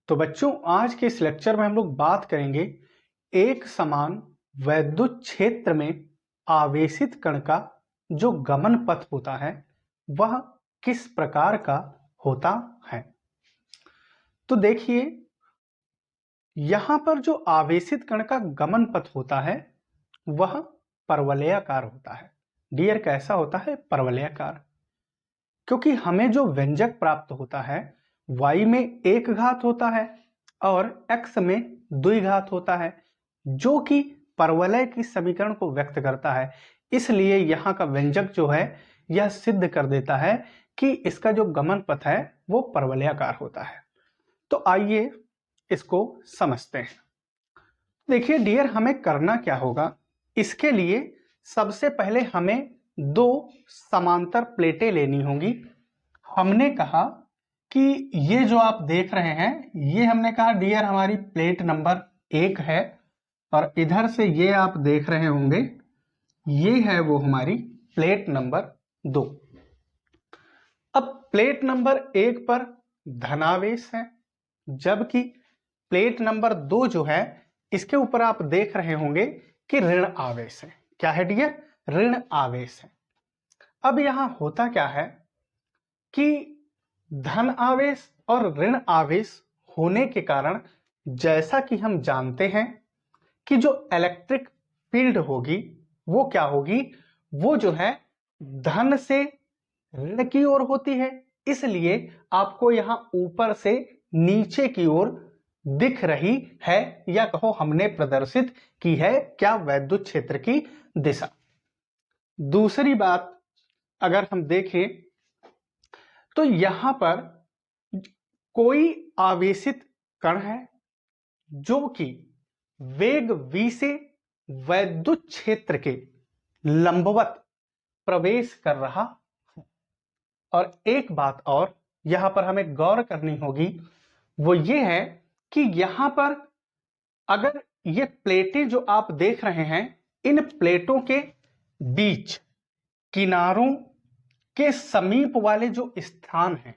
तो बच्चों, आज के इस लेक्चर में हम लोग बात करेंगे एक समान वैद्युत क्षेत्र में आवेशित कण का जो गमन पथ होता है वह किस प्रकार का होता है। तो देखिए, यहां पर जो आवेशित कण का गमन पथ होता है वह परवलयाकार होता है। डियर, कैसा होता है? परवलयाकार। क्योंकि हमें जो व्यंजक प्राप्त होता है y में एक घात होता है और x में द्विघात होता है, जो कि परवलय की समीकरण को व्यक्त करता है। इसलिए यहाँ का व्यंजक जो है यह सिद्ध कर देता है कि इसका जो गमन पथ है वो परवलयाकार होता है। तो आइए इसको समझते हैं। देखिए डियर, हमें करना क्या होगा, इसके लिए सबसे पहले हमें दो समांतर प्लेटें लेनी होंगी। हमने कहा कि ये जो आप देख रहे हैं ये हमने कहा डियर हमारी प्लेट नंबर 1 है, और इधर से ये आप देख रहे होंगे ये है वो हमारी प्लेट नंबर 2। अब प्लेट नंबर 1 पर धनावेश है, जबकि प्लेट नंबर 2 जो है इसके ऊपर आप देख रहे होंगे कि ऋण आवेश है। क्या है डियर? ऋण आवेश है। अब यहां होता क्या है कि धन आवेश और ऋण आवेश होने के कारण जैसा कि हम जानते हैं कि जो इलेक्ट्रिक फील्ड होगी वो क्या होगी, वो जो है धन से ऋण की ओर होती है। इसलिए आपको यहां ऊपर से नीचे की ओर दिख रही है, या कहो हमने प्रदर्शित की है क्या, वैद्युत क्षेत्र की दिशा। दूसरी बात अगर हम देखें तो यहां पर कोई आवेशित कण है जो कि वेग v से वैद्युत क्षेत्र के लंबवत प्रवेश कर रहा है। और एक बात और यहां पर हमें गौर करनी होगी, वो ये है कि यहां पर अगर ये प्लेटें जो आप देख रहे हैं, इन प्लेटों के बीच किनारों के समीप वाले जो स्थान हैं,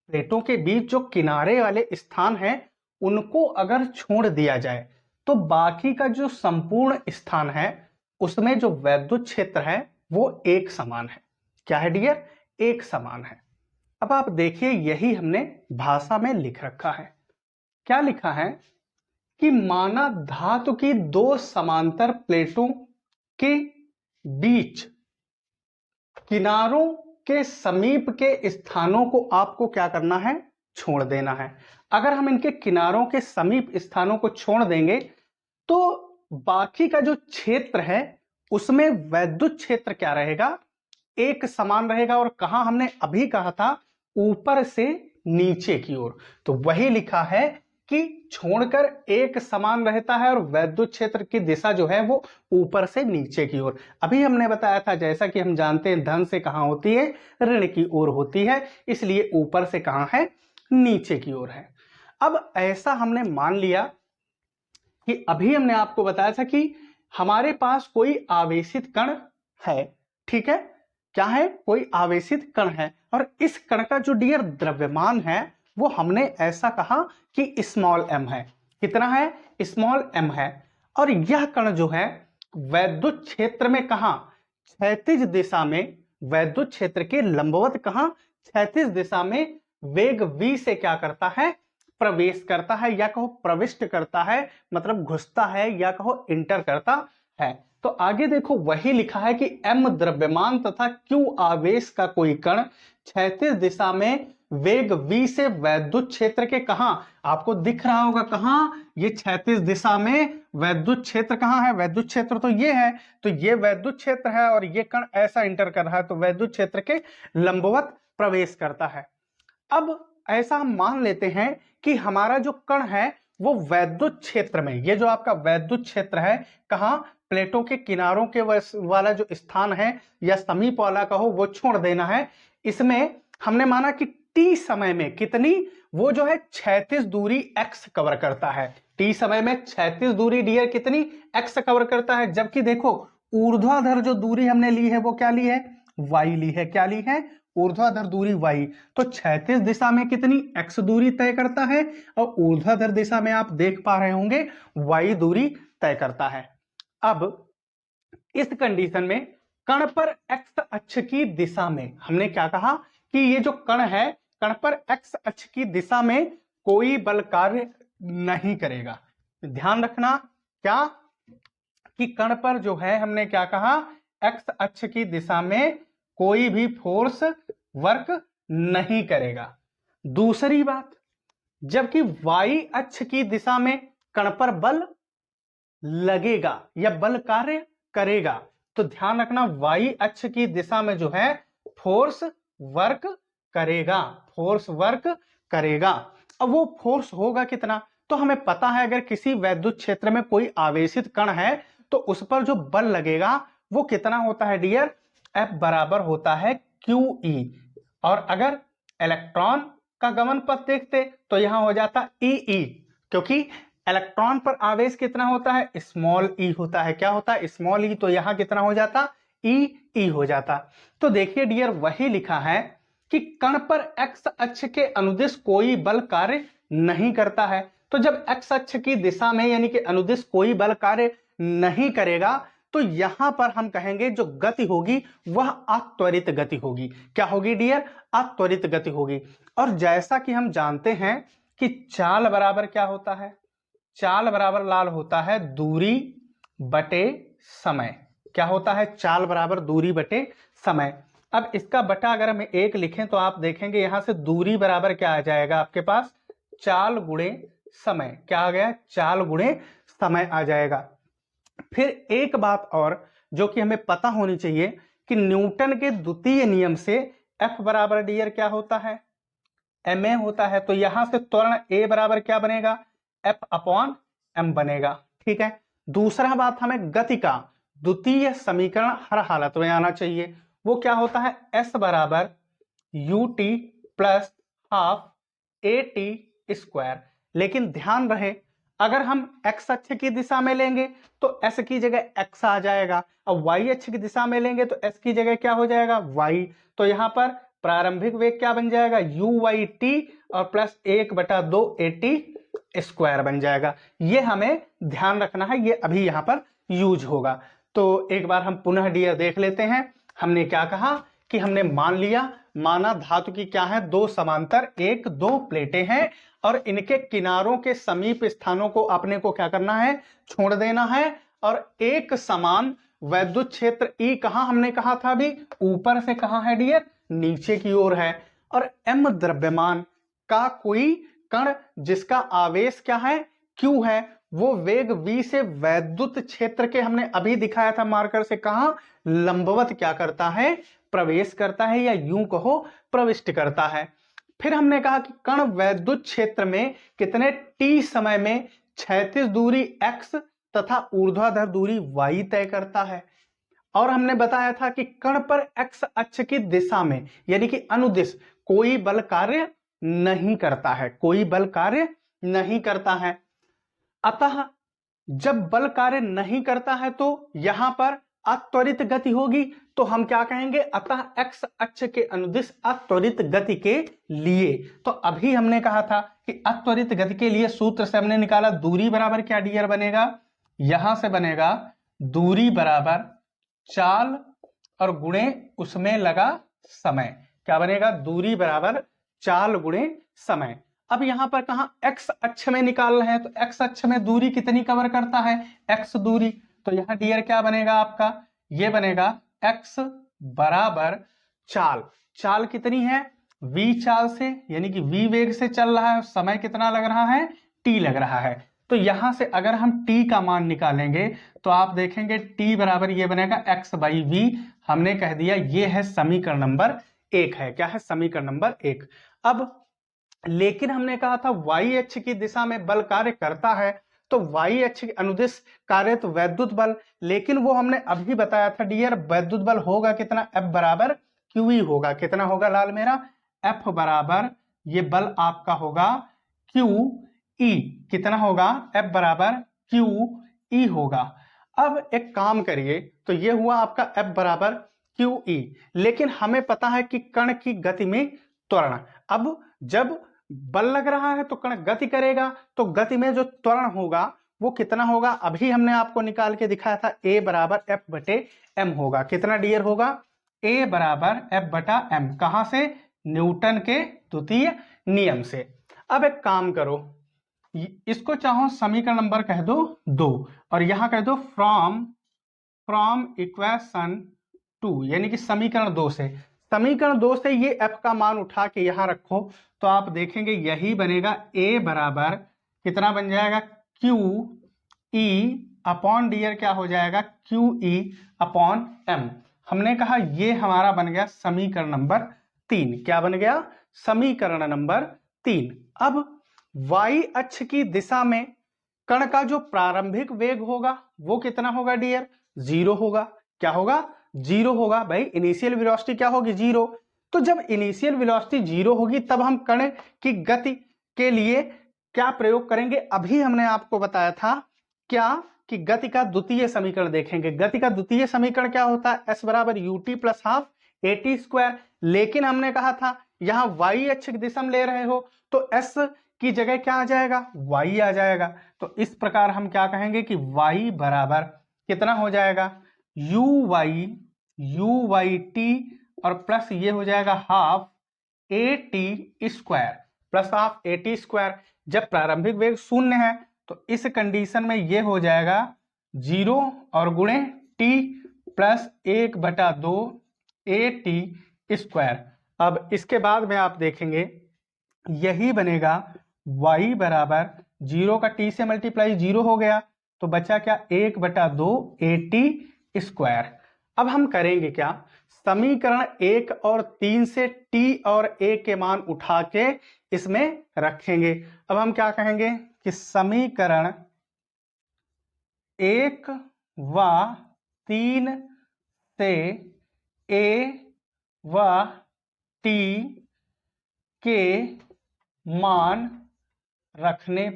प्लेटों के बीच जो किनारे वाले स्थान हैं, उनको अगर छोड़ दिया जाए तो बाकी का जो संपूर्ण स्थान है उसमें जो वैद्युत क्षेत्र है वो एक समान है। क्या है डियर? एक समान है। अब आप देखिए, यही हमने भाषा में लिख रखा है। क्या लिखा है कि माना धातु की दो समांतर प्लेटों के बीच किनारों के समीप के स्थानों को आपको क्या करना है? छोड़ देना है। अगर हम इनके किनारों के समीप स्थानों को छोड़ देंगे तो बाकी का जो क्षेत्र है उसमें वैद्युत क्षेत्र क्या रहेगा? एक समान रहेगा। और कहां हमने अभी कहा था? ऊपर से नीचे की ओर। तो वही लिखा है कि छोड़कर एक समान रहता है और वैद्युत क्षेत्र की दिशा जो है वो ऊपर से नीचे की ओर। अभी हमने बताया था, जैसा कि हम जानते हैं धन से कहां होती है? ऋण की ओर होती है। इसलिए ऊपर से कहां है? नीचे की ओर है। अब ऐसा हमने मान लिया कि अभी हमने आपको बताया था कि हमारे पास कोई आवेशित कण है। ठीक है, क्या है? कोई आवेशित कण है, और इस कण का जो डियर द्रव्यमान है वो हमने ऐसा कहा कि स्मॉल m है। कितना है? स्मॉल m है। और यह कण जो है वैद्युत क्षेत्र में कहां? क्षैतिज दिशा में, वैद्युत क्षेत्र के लंबवत कहां? क्षैतिज दिशा में वेग v से क्या करता है? प्रवेश करता है, या कहो प्रविष्ट करता है, मतलब घुसता है, या कहो इंटर करता है। तो आगे देखो, वही लिखा है कि m द्रव्यमान तथा q आवेश का कोई कण क्षैतिज दिशा में वेग v से वैद्युत क्षेत्र के कहां? आपको दिख रहा होगा कहां? ये क्षैतिज दिशा में वैद्युत क्षेत्र कहां है? वैद्युत क्षेत्र तो ये है, तो ये वैद्युत क्षेत्र है और ये कण ऐसा इंटर कर रहा है, तो वैद्युत क्षेत्र के लंबवत प्रवेश करता है। अब ऐसा हम मान लेते हैं कि हमारा जो कण है वो वैद्युत क्षेत्र में, ये जो आपका वैद्युत क्षेत्र है कहां? प्लेटों के किनारों के वाला जो स्थान है या समीप वाला कहो वो छोड़ देना है। इसमें हमने माना कि t समय में कितनी, वो जो है क्षैतिज दूरी x कवर करता है। t समय में क्षैतिज दूरी डियर कितनी? x कवर करता है। जबकि देखो ऊर्ध्वाधर जो दूरी हमने ली है वो क्या ली है? y ली है। क्या ली है? ऊर्ध्वाधर दूरी y, तो क्षैतिज दिशा में कितनी x दूरी तय करता है और ऊर्ध्वाधर दिशा में आप देख पा रहे होंगे y दूरी तय करता है। अब इस कंडीशन में कण पर x अक्ष की दिशा में हमने क्या कहा कि ये जो कण है, कण पर x अक्ष की दिशा में कोई बल कार्य नहीं करेगा। ध्यान रखना क्या कि कण पर जो है हमने क्या कहा, x अक्ष की दिशा में कोई भी फोर्स वर्क नहीं करेगा। दूसरी बात, जबकि y अक्ष की दिशा में कण पर बल लगेगा या बल कार्य करेगा, तो ध्यान रखना y अक्ष की दिशा में जो है फोर्स वर्क करेगा, फोर्स वर्क करेगा। अब वो फोर्स होगा कितना, तो हमें पता है अगर किसी वैद्युत क्षेत्र में कोई आवेशित कण है तो उस पर जो बल लगेगा वो कितना होता है डियर, F बराबर होता है QE। और अगर इलेक्ट्रॉन का गमन पथ देखते तो यहां हो जाता EE, क्योंकि इलेक्ट्रॉन पर आवेश कितना होता है, स्मॉल e होता है। क्या होता है, स्मॉल e, तो यहां कितना हो जाता, E हो जाता। तो देखिए डियर वही लिखा है कि कण पर x अक्ष के अनुदिश कोई बल कार्य नहीं करता है। तो जब x अक्ष की दिशा में यानी कि अनुदिश कोई बल कार्य नहीं करेगा तो यहां पर हम कहेंगे जो गति होगी वह अत्वरित गति होगी। क्या होगी डियर, अत्वरित गति होगी। और जैसा कि हम जानते हैं कि चाल बराबर क्या होता है, चाल बराबर लाल होता है दूरी बटे समय। क्या होता है, चाल बराबर दूरी बटे समय। अब इसका बटा अगर हम 1 लिखें तो आप देखेंगे यहां से दूरी बराबर क्या आ जाएगा आपके पास, चाल गुणे समय। क्या आ गया, चाल गुणे समय आ जाएगा। फिर एक बात और जो कि हमें पता होनी चाहिए कि न्यूटन के द्वितीय नियम से F बराबर डियर क्या होता है, ma होता है। तो यहां से त्वरण A बराबर क्या बनेगा, F अपॉन m बनेगा। ठीक है। दूसरा बात, हमें गति का द्वितीय समीकरण हर हालत में आना चाहिए। वो क्या होता है, S बराबर ut plus half at square. लेकिन ध्यान रहे अगर हम x अक्ष की दिशा में लेंगे तो s की जगह x आ जाएगा, और y अक्ष की दिशा में लेंगे तो s की जगह क्या हो जाएगा, y। तो यहां पर प्रारंभिक वेग क्या बन जाएगा, u/t और प्लस 1/2 at स्क्वायर बन जाएगा। ये हमें ध्यान रखना है, ये अभी यहां पर यूज होगा। तो एक बार हम पुनः डियर देख लेते हैं। हमने क्या कहा कि हमने मान लिया, माना धातु की क्या है, दो समांतर 1-2 प्लेटें हैं और इनके किनारों के समीप स्थानों को अपने को क्या करना है, छोड़ देना है। और एक समान वैद्युत क्षेत्र E कहां, हमने कहा था अभी ऊपर से कहां है डियर, नीचे की ओर है। और M द्रव्यमान का कोई कण जिसका आवेश क्या है, Q है, वो वेग v से वैद्युत क्षेत्र के हमने अभी दिखाया था मार्कर से कहां, लंबवत क्या करता है, प्रवेश करता है, या यूं कहो प्रविष्ट करता है। फिर हमने कहा कि कण वैद्युत क्षेत्र में कितने t समय में क्षैतिज दूरी x तथा ऊर्ध्वाधर दूरी y तय करता है। और हमने बताया था कि कण पर x अक्ष की दिशा में यानी कि अनुदिश कोई बल कार्य नहीं करता है, कोई बल कार्य नहीं करता है। अतः जब बल कार्य नहीं करता है तो यहां पर अत्वरित गति होगी। तो हम क्या कहेंगे, अतः x अक्ष के अनुदिश अत्वरित गति के लिए। तो अभी हमने कहा था कि अत्वरित गति के लिए सूत्र से हमने निकाला दूरी बराबर क्या डियर बनेगा, यहां से बनेगा दूरी बराबर चाल और गुणे उसमें लगा समय। क्या बनेगा, दूरी बराबर चाल गुणे समय। अब यहां पर कहा x अक्ष में निकाल रहे हैं तो x अक्ष में दूरी कितनी कवर करता है, x दूरी। तो यहां डियर क्या बनेगा आपका, ये बनेगा x बराबर चाल। चाल कितनी है, v चाल से यानी कि v वेग से चल रहा है, समय कितना लग रहा है, t लग रहा है। तो यहां से अगर हम t का मान निकालेंगे तो आप देखेंगे t बराबर ये बनेगा x/v। हमने कह दिया ये है समीकरण नंबर 1 है। क्या है, समीकरण नंबर 1। अब लेकिन हमने कहा था y अक्ष की दिशा में बल कार्य करता है, तो y अक्ष के अनुदिश कार्य तो वैद्युत बल, लेकिन वो हमने अभी बताया था डियर वैद्युत बल होगा कितना, F बराबर QE होगा। कितना होगा लाल मेरा, F बराबर ये बल आपका होगा QE। कितना होगा, F बराबर QE होगा। अब एक काम करिए, तो ये हुआ आपका F बराबर क्यू ई। लेकिन हमें पता है कि कण की गति में त्वरण, अब जब बल लग रहा है तो कण गति करेगा, तो गति में जो त्वरण होगा वो कितना होगा, अभी हमने आपको निकाल के दिखाया था, ए बराबर एफ बटे एम होगा। कितना डियर होगा, ए बराबर एफ बटा एम। कहां से, न्यूटन के द्वितीय नियम से। अब एक काम करो, इसको चाहो समीकरण नंबर कह दो 2 और यहां कह दो फ्रॉम इक्वेशन 2, यानी कि समीकरण 2 से। समीकरण 2 से ये f का मान उठा के यहां रखो तो आप देखेंगे यही बनेगा, a बराबर कितना बन जाएगा, क्यू ई अपॉन डियर क्या हो जाएगा, क्यू ई अपॉन एम। हमने कहा ये हमारा बन गया समीकरण नंबर 3। क्या बन गया, समीकरण नंबर 3। अब y अक्ष की दिशा में कण का जो प्रारंभिक वेग होगा वो कितना होगा डियर, 0 होगा। क्या होगा, 0 होगा। भाई इनिशियल वेलोसिटी क्या होगी, 0। तो जब इनिशियल वेलोसिटी 0 होगी तब हम कण की गति के लिए क्या प्रयोग करेंगे, अभी हमने आपको बताया था क्या, कि गति का द्वितीय समीकरण देखेंगे। गति का द्वितीय समीकरण क्या होता है, s बराबर ut plus half at square. लेकिन हमने कहा था यहां y अक्ष की दिशा में ले रहे हो तो s की जगह क्या आ जाएगा, y आ जाएगा। तो इस प्रकार हम क्या कहेंगे कि y बराबर कितना हो जाएगा, u t और प्लस ये हो जाएगा half at square, plus half at square. जब प्रारंभिक वेग 0 है तो इस कंडीशन में ये हो जाएगा 0 और गुणे t प्लस 1/2 at स्क्वायर। अब इसके बाद में आप देखेंगे यही बनेगा y बराबर 0 का t से मल्टीप्लाई 0 हो गया तो बचा क्या, 1/2 at स्क्वायर। अब हम करेंगे क्या, समीकरण 1 और 3 से t और a के मान उठा के इसमें रखेंगे। अब हम क्या कहेंगे कि समीकरण 1 व 3 से a व t के मान रखने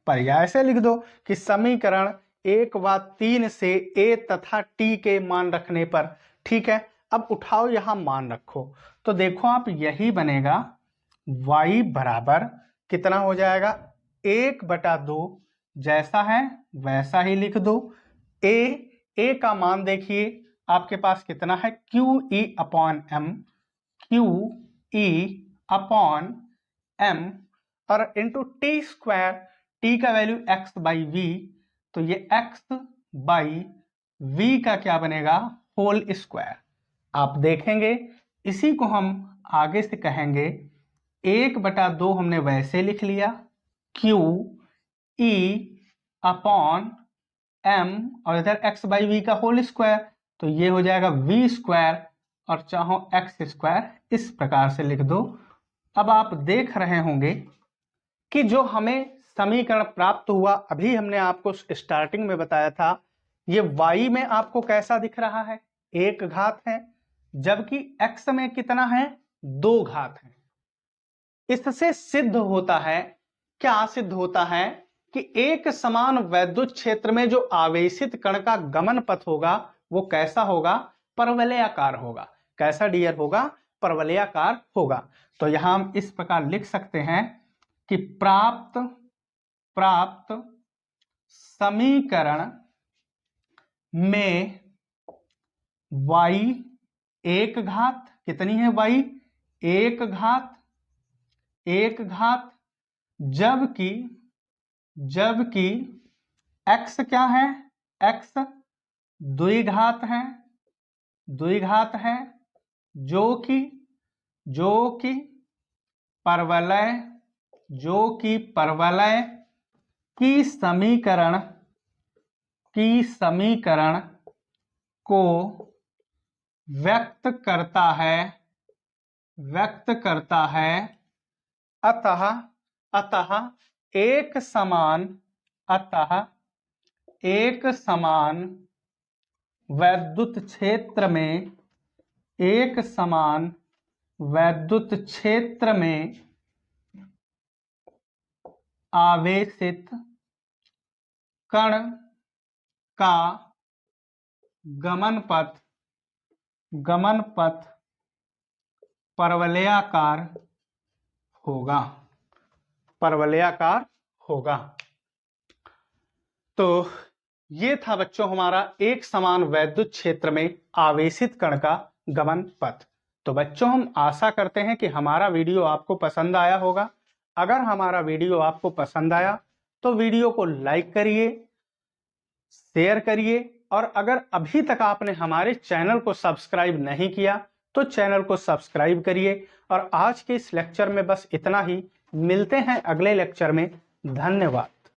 पर या ऐसे लिख दो कि समीकरण 1 व 3 से a तथा t के मान रखने पर। ठीक है, अब उठाओ यहां मान रखो तो देखो आप यही बनेगा, y बराबर कितना हो जाएगा, 1/2 जैसा है वैसा ही लिख दो। a का मान देखिए आपके पास कितना है, Q E upon M, Q E upon M और इंटू टी स्क्वायर, टी का वैल्यू x बाई वी, तो ये x बाई वी का क्या बनेगा, होल स्क्वायर। आप देखेंगे इसी को हम आगे से कहेंगे 1/2 हमने वैसे लिख लिया, क्यू ई अपॉन एम और इधर x बाई वी का होल स्क्वायर, तो ये हो जाएगा v स्क्वायर और चाहो x स्क्वायर, इस प्रकार से लिख दो। अब आप देख रहे होंगे कि जो हमें समीकरण प्राप्त हुआ, अभी हमने आपको स्टार्टिंग में बताया था, ये y में आपको कैसा दिख रहा है, 1 घात है, जबकि x में कितना है, 2 घात है। इससे सिद्ध होता है, क्या सिद्ध होता है कि एक समान वैद्युत क्षेत्र में जो आवेशित कण का गमन पथ होगा वो कैसा होगा, परवलयाकार होगा। कैसा डियर होगा, परवलयाकार होगा। तो यहां हम इस प्रकार लिख सकते हैं कि प्राप्त समीकरण में y 1 घात, कितनी है y, 1 घात, जबकि x क्या है, x 2 घात है, 2 घात है, जो कि परवलय की समीकरण को व्यक्त करता है। अतः एक समान वैद्युत क्षेत्र में आवेशित कण का गमन पथ गमन पथ परवलयाकार होगा, परवलयाकार होगा। तो ये था बच्चों हमारा एक समान वैद्युत क्षेत्र में आवेशित कण का गमन पथ। तो बच्चों हम आशा करते हैं कि हमारा वीडियो आपको पसंद आया होगा। अगर हमारा वीडियो आपको पसंद आया तो वीडियो को लाइक करिए, शेयर करिए, और अगर अभी तक आपने हमारे चैनल को सब्सक्राइब नहीं किया तो चैनल को सब्सक्राइब करिए। और आज के इस लेक्चर में बस इतना ही। मिलते हैं अगले लेक्चर में। धन्यवाद।